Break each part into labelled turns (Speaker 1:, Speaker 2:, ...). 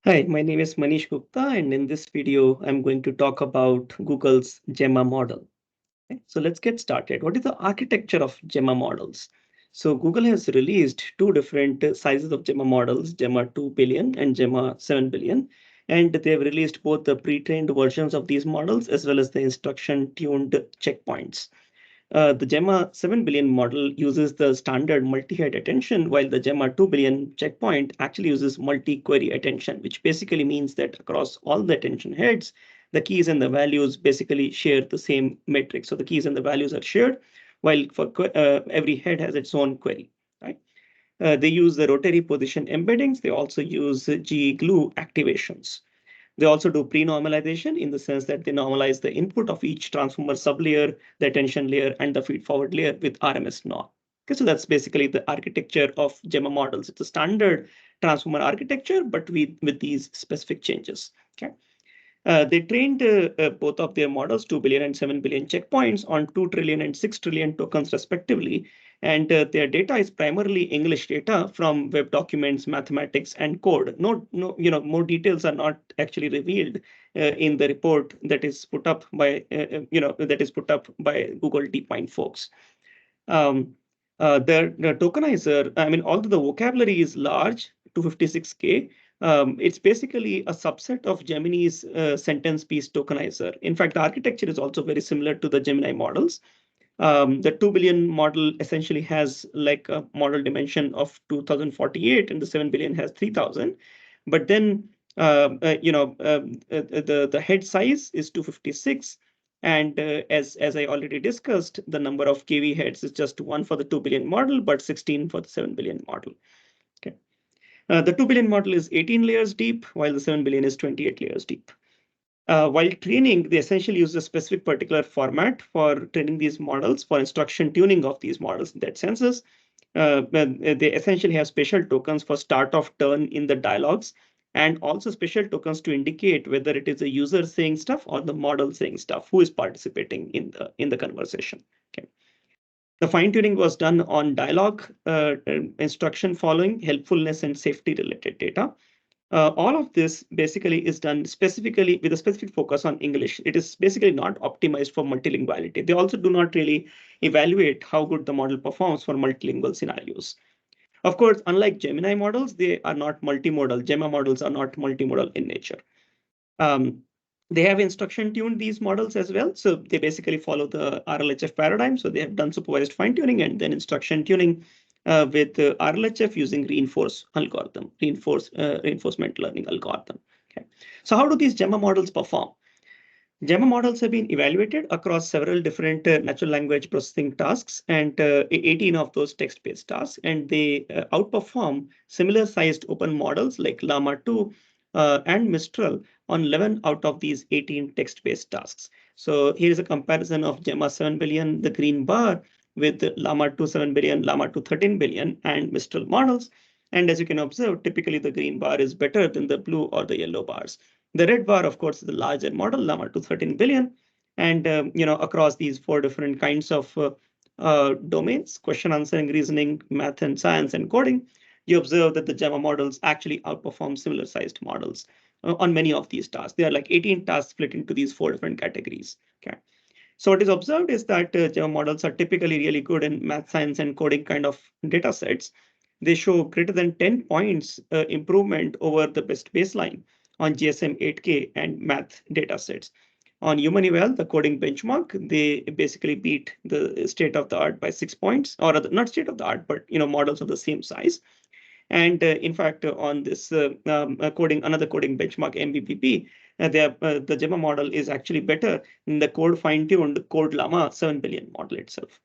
Speaker 1: Hi, my name is Manish Gupta, and in this video, I'm going to talk about Google's Gemma model. Okay, so let's get started. What is the architecture of Gemma models? So Google has released two different sizes of Gemma models, Gemma 2 billion and Gemma 7 billion. And they've released both the pre-trained versions of these models as well as the instruction-tuned checkpoints. The Gemma 7 billion model uses the standard multi-head attention, while the Gemma 2 billion checkpoint actually uses multi-query attention, which basically means that across all the attention heads, the keys and the values basically share the same metric. So the keys and the values are shared, while for every head has its own query, right? They use the rotary position embeddings. They also use G glue activations. They also do pre-normalization in the sense that they normalize the input of each transformer sublayer, the attention layer, and the feed-forward layer with RMS norm. Okay, so that's basically the architecture of Gemma models. It's a standard transformer architecture, but with these specific changes. Okay. They trained both of their models, 2 billion and 7 billion checkpoints on 2 trillion and 6 trillion tokens respectively. And their data is primarily English data from web documents, mathematics, and code. More details are not actually revealed in the report that is put up by, Google Deepmind folks. Um, the tokenizer, I mean, although the vocabulary is large, 256K, it's basically a subset of Gemini's sentence piece tokenizer. In fact, the architecture is also very similar to the Gemini models. The 2 billion model essentially has like a model dimension of 2048, and the 7 billion has 3000. But then, the head size is 256. And as I already discussed, the number of KV heads is just one for the 2 billion model, but 16 for the 7 billion model. Okay. The 2 billion model is 18 layers deep, while the 7 billion is 28 layers deep. While training, they essentially use a specific particular format for training these models, for instruction tuning of these models in that senses. They essentially have special tokens for start of turn in the dialogues, and also special tokens to indicate whether it is a user saying stuff or the model saying stuff, who is participating in the conversation. Okay. The fine tuning was done on dialogue, instruction following, helpfulness, and safety related data. All of this basically is done specifically with a specific focus on English. It is basically not optimized for multilinguality. They also do not really evaluate how good the model performs for multilingual scenarios. Of course, unlike Gemini models, they are not multimodal. Gemma models are not multimodal in nature. Um, they have instruction tuned these models as well. So they basically follow the RLHF paradigm. So they have done supervised fine tuning and then instruction tuning with RLHF using reinforcement learning algorithm. Okay. So how do these Gemma models perform? Gemma models have been evaluated across several different natural language processing tasks, and 18 of those text-based tasks, and they outperform similar sized open models like Llama 2 and Mistral on 11 out of these 18 text-based tasks. So here is a comparison of Gemma 7 billion, the green bar, with Llama 2 7 billion, Llama 2 13 billion, and Mistral models. And as you can observe, typically the green bar is better than the blue or the yellow bars. The red bar, of course, is the larger model, Llama 2 13 billion. And across these four different kinds of domains, question answering, reasoning, math and science, and coding, you observe that the Gemma models actually outperform similar sized models on many of these tasks. There are like 18 tasks split into these four different categories. Okay. So what is observed is that Gemma models are typically really good in math, science, and coding kind of data sets. They show greater than 10 points improvement over the best baseline on GSM 8K and math data sets. On human eval, the coding benchmark, they basically beat the state of the art by 6 points, or not state of the art, but models of the same size. And in fact, on this another coding benchmark, MVPP, the Gemma model is actually better than the code fine-tuned Code Llama 7 billion model itself.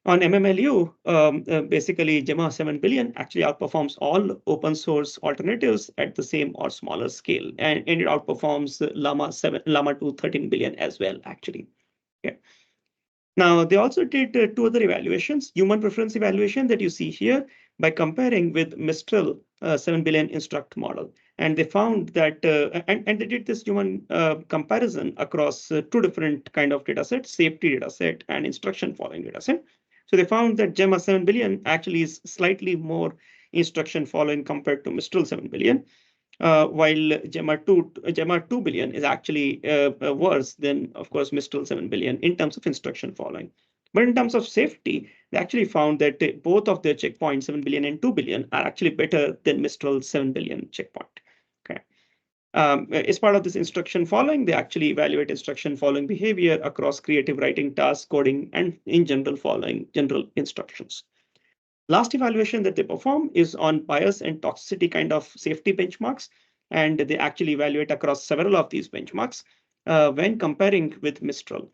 Speaker 1: On MMLU, basically Gemma 7 billion actually outperforms all open source alternatives at the same or smaller scale, and it outperforms Llama 2 13 billion as well, actually. Okay. Now, they also did two other evaluations, human preference evaluation that you see here by comparing with Mistral 7 billion instruct model. And they found that, and they did this human comparison across two different kind of data sets, safety data set and instruction following data set. So they found that Gemma 7 billion actually is slightly more instruction following compared to Mistral 7 billion. while Gemma 2 billion is actually worse than, of course, Mistral 7 billion in terms of instruction following. But in terms of safety, they actually found that both of their checkpoints, 7 billion and 2 billion, are actually better than Mistral 7 billion checkpoint. Okay. As part of this instruction following, they actually evaluate instruction following behavior across creative writing, tasks, coding, and in general following general instructions. Last evaluation that they perform is on bias and toxicity kind of safety benchmarks, and they actually evaluate across several of these benchmarks when comparing with Mistral.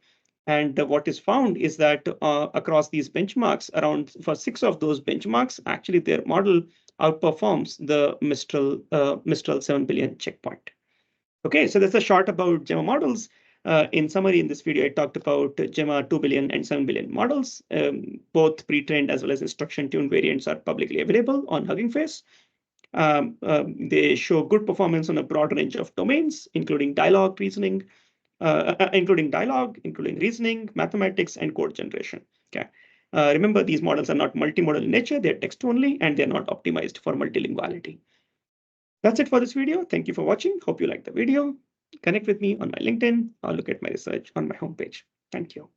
Speaker 1: And what is found is that across these benchmarks, around for 6 of those benchmarks, actually their model outperforms the Mistral 7 billion checkpoint. Okay, so that's a short about Gemma models. In summary, in this video, I talked about Gemma 2 billion and 7 billion models. Both pre-trained as well as instruction-tuned variants are publicly available on Hugging Face. They show good performance on a broad range of domains, including dialogue, reasoning, including reasoning, mathematics, and code generation. Okay. Remember, these models are not multimodal in nature; they're text only, and they're not optimized for multilinguality. That's it for this video. Thank you for watching. Hope you liked the video. Connect with me on my LinkedIn or look at my research on my homepage. Thank you.